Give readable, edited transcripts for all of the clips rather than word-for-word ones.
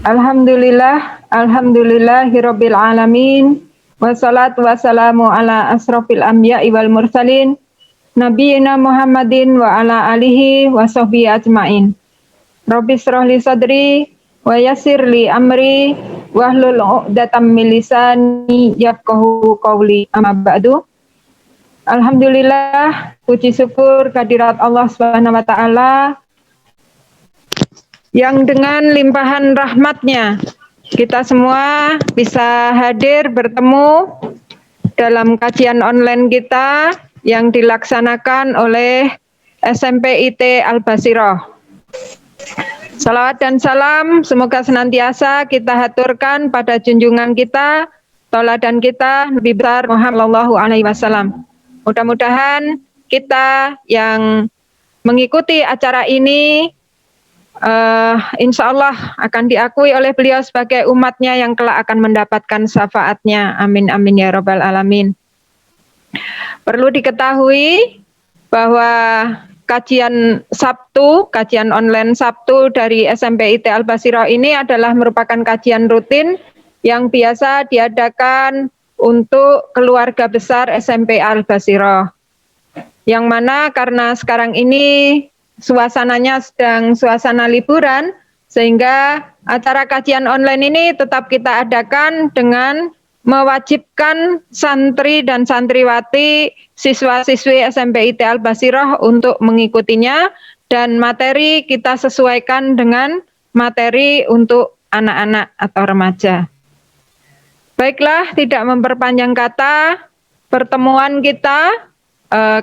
Alhamdulillahirabbil alamin. Wassalatu wassalamu ala asrofil anbiya'i wal mursalin. Nabiyina Muhammadin wa ala alihi wa sahbihi ajmain. Rabbi shrah li sadri wa yassir li amri wahlul 'uqdatam min lisani yafqahu qawli. Amma ba'du. Alhamdulillah, puji syukur kehadirat Allah Subhanahu wa taala yang dengan limpahan rahmat-Nya kita semua bisa hadir bertemu dalam kajian online kita yang dilaksanakan oleh SMP IT Al-Basirah. Salawat dan salam semoga senantiasa kita haturkan pada junjungan kita, tauladan kita, Nabi besar Muhammad sallallahu alaihi wasallam. Mudah-mudahan kita yang mengikuti acara ini insya Allah akan diakui oleh beliau sebagai umatnya yang kelak akan mendapatkan syafaatnya. Amin amin ya rabbal alamin. Perlu diketahui bahwa kajian online Sabtu dari SMP IT Al-Basirah ini adalah merupakan kajian rutin yang biasa diadakan untuk keluarga besar SMP Al-Basirah. Yang mana karena sekarang ini suasananya sedang suasana liburan, sehingga acara kajian online ini tetap kita adakan dengan mewajibkan santri dan santriwati, siswa-siswi SMP IT Al-Basirah untuk mengikutinya, dan materi kita sesuaikan dengan materi untuk anak-anak atau remaja. Baiklah, tidak memperpanjang kata, pertemuan kita,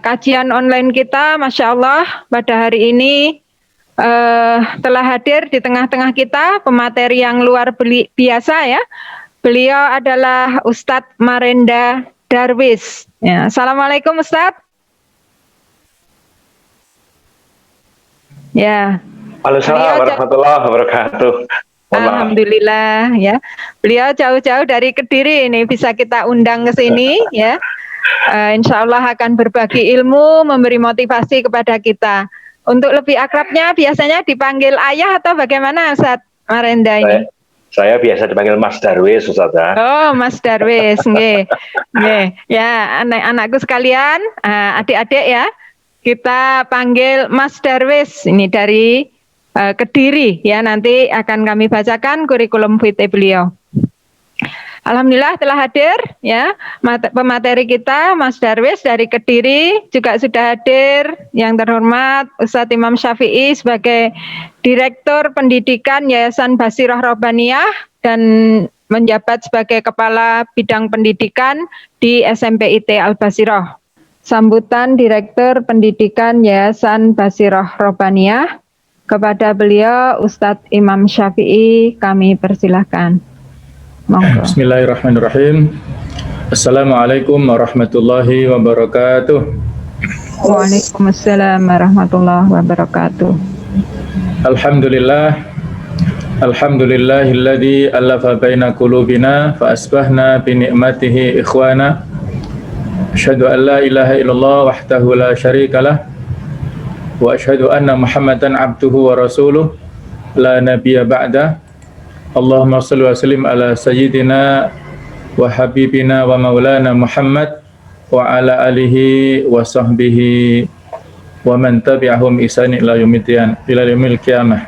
kajian online kita, Masya Allah, pada hari ini telah hadir di tengah-tengah kita pemateri yang luar biasa ya. Beliau adalah Ustadz Marenda Darwis. Ya, Assalamualaikum Ustadz. Ya. Waalaikumsalam warahmatullahi wabarakatuh. Alhamdulillah ya. Beliau jauh-jauh dari Kediri ini bisa kita undang ke sini ya. Insya Allah akan berbagi ilmu, memberi motivasi kepada kita. Untuk lebih akrabnya biasanya dipanggil ayah atau bagaimana Ustadz Marenda ini? Saya biasa dipanggil Mas Darwis, Ustadz. Oh, Mas Darwis, nggih. Ya, anak-anakku sekalian, adik-adik ya, kita panggil Mas Darwis ini dari Kediri ya. Nanti akan kami bacakan kurikulum vitae beliau. Alhamdulillah telah hadir ya pemateri kita Mas Darwis dari Kediri, juga sudah hadir yang terhormat Ustadz Imam Syafi'i sebagai Direktur Pendidikan Yayasan Basirah Robbaniyah dan menjabat sebagai Kepala Bidang Pendidikan di SMP IT Al-Basirah. Sambutan Direktur Pendidikan Yayasan Basirah Robbaniyah, kepada beliau Ustadz Imam Syafi'i kami persilahkan. Bismillahirrahmanirrahim. Assalamualaikum warahmatullahi wabarakatuh. Waalaikumsalam warahmatullahi wabarakatuh. Alhamdulillahilladzi alafa baina qulubina fa asbahna bi ni'matihi ikhwana. Asyhadu an la ilaha illallah wahdahu la syarikalah wa asyhadu anna Muhammadan abduhu wa rasuluh la nabiyya ba'da. Allahumma shalli wa sallim ala sayyidina wa habibina wa maulana Muhammad wa ala alihi wa sahbihi wa man tabi'ahum ihsan ila yaumil qiyamah.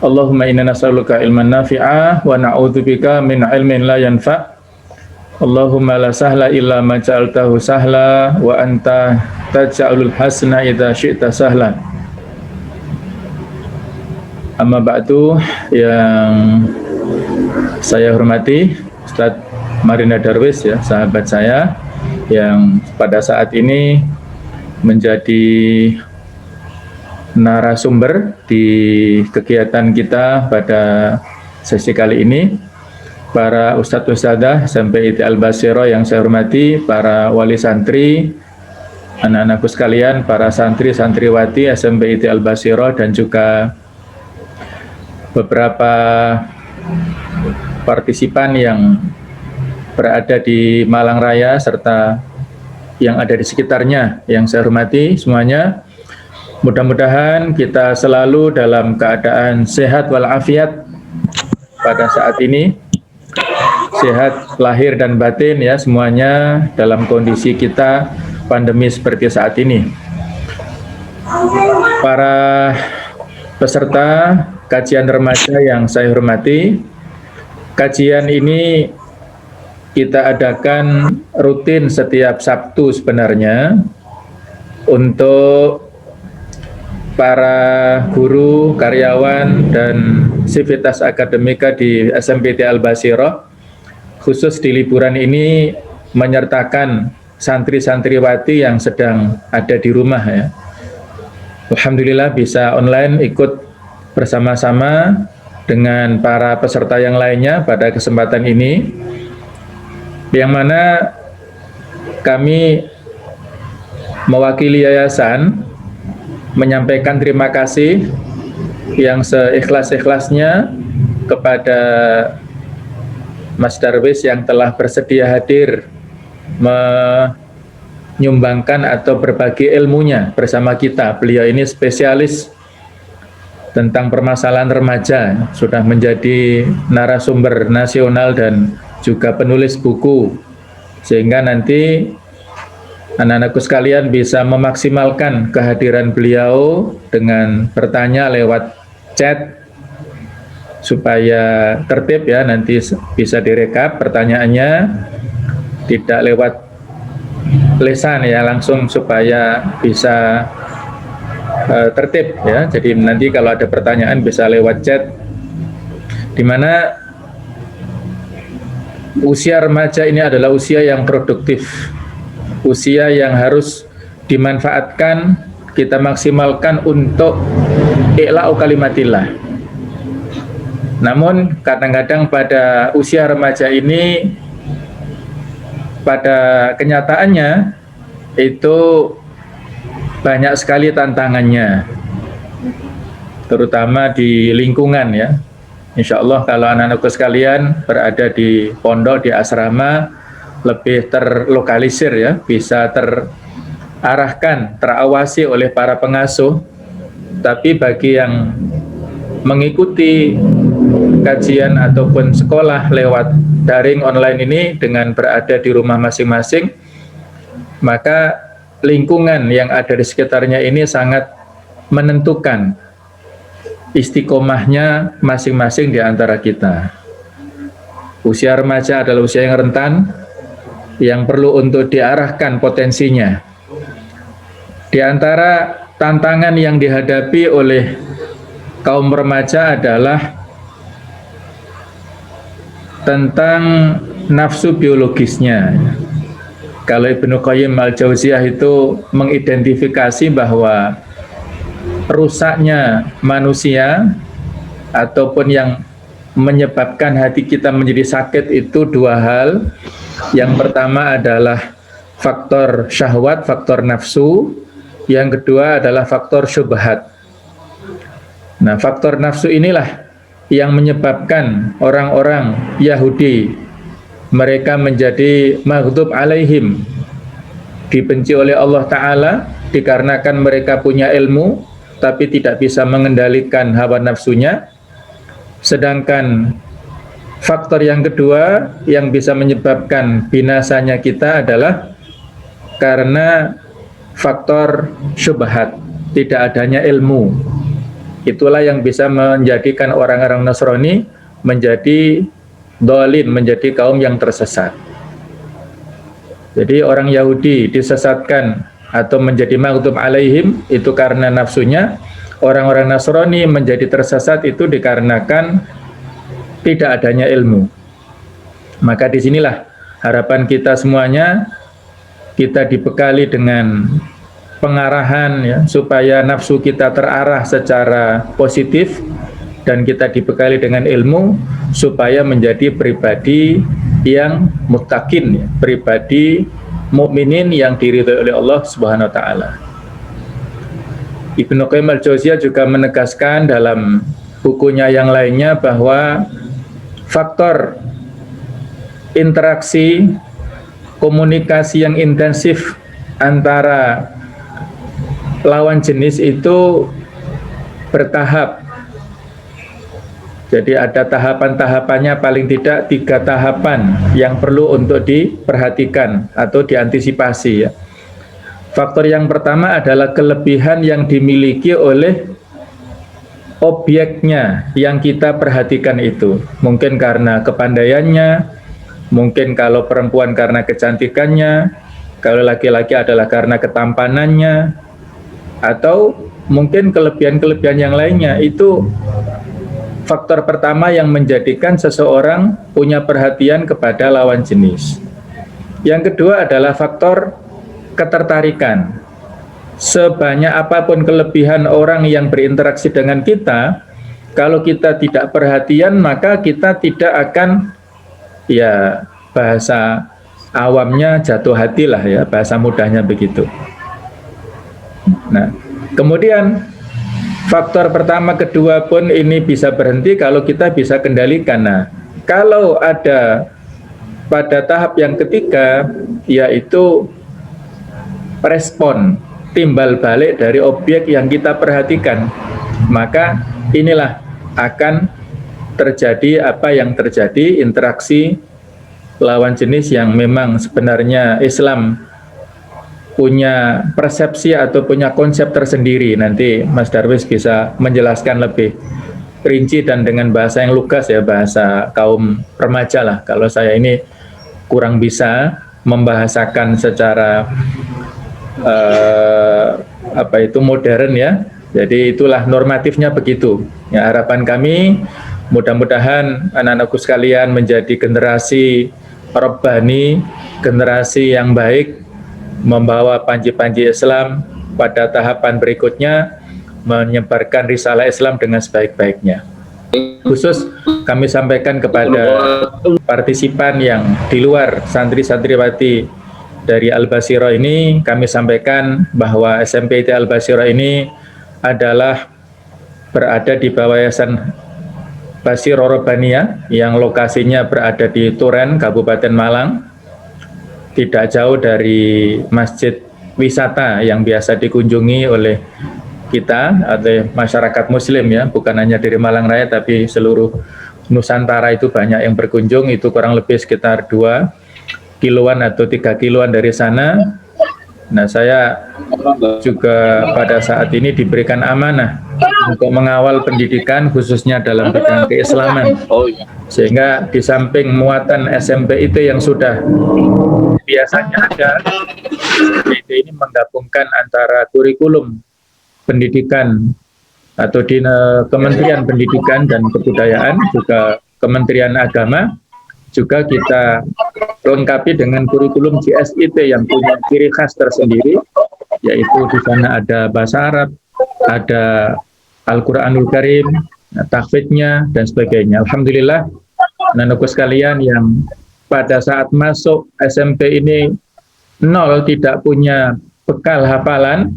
Allahumma inna nas'aluka ilman nafi'a wa na'udzubika min ilmin la yanfa'. Allahumma la sahla illa ma ja'altahu sahla wa anta taj'alul hasana idza syi'ta sahlan. Amma ba'du, yang saya hormati Ustadz Marenda Darwis ya, sahabat saya yang pada saat ini menjadi narasumber di kegiatan kita pada sesi kali ini. Para Ustadz-Ustadzah SMP IT Al-Basirah yang saya hormati, para wali santri, anak-anakku sekalian, para santri-santriwati SMP IT Al-Basirah, dan juga beberapa partisipan yang berada di Malang Raya serta yang ada di sekitarnya yang saya hormati semuanya. Mudah-mudahan kita selalu dalam keadaan sehat walafiat pada saat ini, sehat lahir dan batin ya, semuanya dalam kondisi kita pandemi seperti saat ini. Para peserta kajian remaja yang saya hormati, kajian ini kita adakan rutin setiap Sabtu sebenarnya untuk para guru, karyawan, dan sivitas akademika di SMPT Al-Basirah, khusus di liburan ini menyertakan santri-santriwati yang sedang ada di rumah ya. Alhamdulillah bisa online ikut bersama-sama dengan para peserta yang lainnya pada kesempatan ini, yang mana kami mewakili yayasan menyampaikan terima kasih yang seikhlas-ikhlasnya kepada Mas Darwis yang telah bersedia hadir menyumbangkan atau berbagi ilmunya bersama kita. Beliau ini spesialis tentang permasalahan remaja, sudah menjadi narasumber nasional dan juga penulis buku, sehingga nanti anak-anakku sekalian bisa memaksimalkan kehadiran beliau dengan bertanya lewat chat supaya tertib ya, nanti bisa direkap pertanyaannya, tidak lewat lisan ya, langsung supaya bisa tertib ya. Jadi nanti kalau ada pertanyaan bisa lewat chat, di mana usia remaja ini adalah usia yang produktif, usia yang harus dimanfaatkan, kita maksimalkan untuk i'la'u kalimatillah. Namun kadang-kadang pada usia remaja ini, pada kenyataannya itu banyak sekali tantangannya, terutama di lingkungan ya. Insya Allah kalau anak-anakku sekalian berada di pondok, di asrama, lebih terlokalisir ya, bisa terarahkan, terawasi oleh para pengasuh. Tapi bagi yang mengikuti kajian ataupun sekolah lewat daring online ini dengan berada di rumah masing-masing, maka lingkungan yang ada di sekitarnya ini sangat menentukan istiqomahnya masing-masing di antara kita. Usia remaja adalah usia yang rentan, yang perlu untuk diarahkan potensinya. Di antara tantangan yang dihadapi oleh kaum remaja adalah tentang nafsu biologisnya. Kalau Ibnu Qayyim Al-Jauziyah itu mengidentifikasi bahwa rusaknya manusia ataupun yang menyebabkan hati kita menjadi sakit itu dua hal. Yang pertama adalah faktor syahwat, faktor nafsu. Yang kedua adalah faktor syubhat. Nah, faktor nafsu inilah yang menyebabkan orang-orang Yahudi mereka menjadi maghdub alaihim, dibenci oleh Allah Ta'ala dikarenakan mereka punya ilmu tapi tidak bisa mengendalikan hawa nafsunya. Sedangkan faktor yang kedua yang bisa menyebabkan binasanya kita adalah karena faktor syubhat, tidak adanya ilmu. Itulah yang bisa menjadikan orang-orang Nasrani menjadi dhalin, menjadi kaum yang tersesat. Jadi orang Yahudi disesatkan atau menjadi maghdub alaihim itu karena nafsunya. Orang-orang Nasrani menjadi tersesat itu dikarenakan tidak adanya ilmu. Maka disinilah harapan kita semuanya, kita dibekali dengan pengarahan ya, supaya nafsu kita terarah secara positif, dan kita dibekali dengan ilmu supaya menjadi pribadi yang muttaqin ya, pribadi mukminin yang diridhoi oleh Allah Subhanahu wa taala. Ibnu Qayyim Al-Jauziyah juga menegaskan dalam bukunya yang lainnya bahwa faktor interaksi komunikasi yang intensif antara lawan jenis itu bertahap. Jadi ada tahapan-tahapannya, paling tidak 3 tahapan yang perlu untuk diperhatikan atau diantisipasi ya. Faktor yang pertama adalah kelebihan yang dimiliki oleh objeknya yang kita perhatikan itu. Mungkin karena kepandaiannya, mungkin kalau perempuan karena kecantikannya, kalau laki-laki adalah karena ketampanannya, atau mungkin kelebihan-kelebihan yang lainnya. Itu faktor pertama yang menjadikan seseorang punya perhatian kepada lawan jenis. Yang kedua adalah faktor ketertarikan. Sebanyak apapun kelebihan orang yang berinteraksi dengan kita, kalau kita tidak perhatian maka kita tidak akan, ya bahasa awamnya jatuh hati lah ya, bahasa mudahnya begitu. Nah, kemudian faktor pertama, kedua pun ini bisa berhenti kalau kita bisa kendalikan. Nah, kalau ada pada tahap yang ketiga, yaitu respon timbal balik dari objek yang kita perhatikan, maka inilah akan terjadi apa yang terjadi, interaksi lawan jenis yang memang sebenarnya Islam punya persepsi atau punya konsep tersendiri. Nanti Mas Darwis bisa menjelaskan lebih rinci dan dengan bahasa yang lugas ya, bahasa kaum remaja lah. Kalau saya ini kurang bisa membahasakan secara modern ya. Jadi itulah normatifnya begitu. Ya, harapan kami mudah-mudahan anak-anakku sekalian menjadi generasi Rabbani, generasi yang baik, membawa panji-panji Islam pada tahapan berikutnya, menyebarkan risalah Islam dengan sebaik-baiknya. Khusus kami sampaikan kepada partisipan yang di luar santri-santriwati dari Al-Basirah ini, kami sampaikan bahwa SMPT Al-Basirah ini adalah berada di bawah Yayasan Basirah Rabbaniyah yang lokasinya berada di Turen, Kabupaten Malang, tidak jauh dari masjid wisata yang biasa dikunjungi oleh kita, oleh masyarakat muslim ya, bukan hanya dari Malang Raya tapi seluruh Nusantara itu banyak yang berkunjung. Itu kurang lebih sekitar 2 kiloan atau 3 kiloan dari sana. Nah, saya juga pada saat ini diberikan amanah untuk mengawal pendidikan khususnya dalam bidang keislaman, sehingga di samping muatan SMP itu yang sudah biasanya ada, ini menggabungkan antara kurikulum pendidikan atau di Kementerian Pendidikan dan Kebudayaan, juga Kementerian Agama, juga kita lengkapi dengan kurikulum GSIT yang punya ciri khas tersendiri, yaitu di sana ada bahasa Arab, ada Al-Quranul Karim, tahfidnya, dan sebagainya. Alhamdulillah, anak-anakku sekalian yang pada saat masuk SMP ini 0, tidak punya bekal hafalan,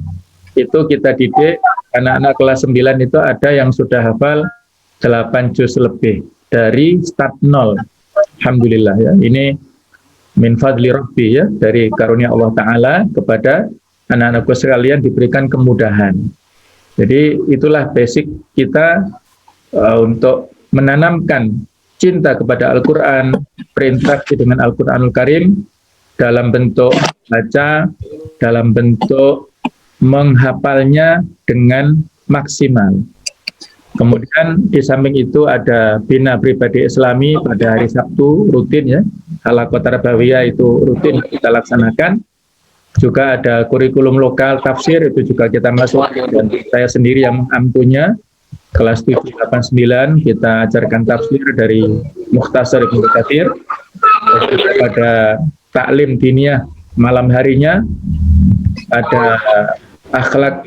itu kita didik anak-anak kelas 9 itu ada yang sudah hafal 8 juz lebih dari start 0. Alhamdulillah ya, ini min fadli rabbi ya, dari karunia Allah Ta'ala kepada anak-anakku sekalian diberikan kemudahan. Jadi itulah basic kita untuk menanamkan cinta kepada Al-Quran, berinteraksi dengan Al-Quranul Karim dalam bentuk baca, dalam bentuk menghafalnya dengan maksimal. Kemudian di samping itu ada bina pribadi Islami pada hari Sabtu rutin ya, halaqah tarbawiyah itu rutin kita laksanakan. Juga ada kurikulum lokal tafsir, itu juga kita masuk, dan saya sendiri yang mengampunya. Kelas 7, 8, 9 kita ajarkan tafsir dari Mukhtasar Ibnu Katsir. Pada taklim diniyah malam harinya ada akhlak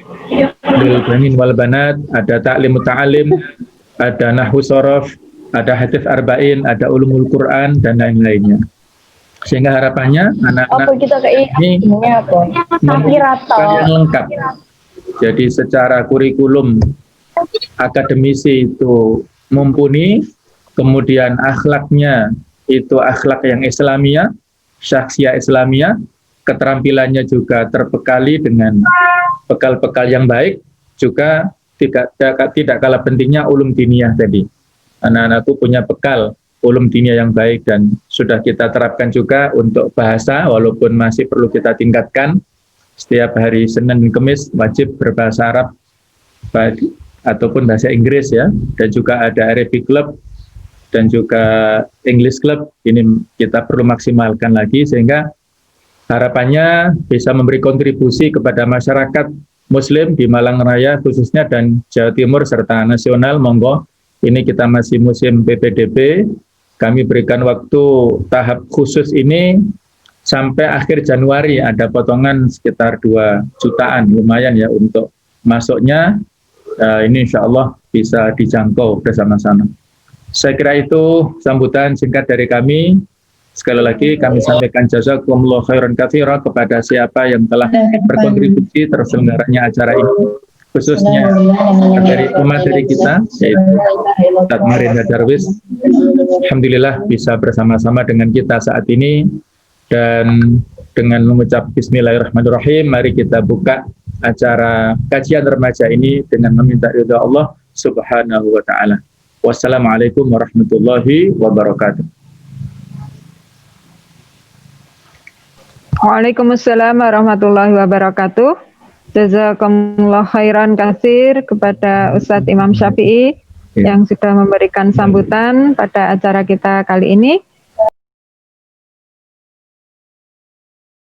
bil banin wal banat, ada taklim muta'alim, ada nahwu sorof, ada hadits arba'in, ada ulumul Quran, dan lain-lainnya. Sehingga harapannya anak-anak ini mempunyai yang lengkap. Jadi secara kurikulum akademisi itu mumpuni, kemudian akhlaknya itu akhlak yang Islamiyah, syakhsiyah Islamiyah, keterampilannya juga terbekali dengan bekal-bekal yang baik, juga tidak kalah pentingnya ulum diniyah tadi. Anak-anak itu punya bekal ulum diniyah yang baik, dan sudah kita terapkan juga untuk bahasa, walaupun masih perlu kita tingkatkan. Setiap hari Senin dan Kamis wajib berbahasa Arab ataupun bahasa Inggris ya, dan juga ada Arabic Club dan juga English Club. Ini kita perlu maksimalkan lagi, sehingga harapannya bisa memberi kontribusi kepada masyarakat Muslim di Malang Raya khususnya dan Jawa Timur serta nasional. Monggo, ini kita masih musim PPDB, kami berikan waktu tahap khusus ini sampai akhir Januari, ada potongan sekitar 2 jutaan, lumayan ya untuk masuknya. Ini insya Allah bisa dijangkau bersama-sama. Saya kira itu sambutan singkat dari kami. Sekali lagi kami sampaikan jazakumullah khairan katsira kepada siapa yang telah berkontribusi terselenggaranya acara ini, khususnya dari pemateri kita, yaitu Ustaz Marinda Darwis. Alhamdulillah bisa bersama-sama dengan kita saat ini, dan dengan mengucap Bismillahirrahmanirrahim, mari kita buka acara kajian remaja ini dengan meminta ridha Allah Subhanahu wa ta'ala. Wassalamualaikum warahmatullahi wabarakatuh. Waalaikumsalam warahmatullahi wabarakatuh. Jazakumullah khairan katsir kepada Ustadz Imam Syafi'i yang sudah memberikan sambutan pada acara kita kali ini.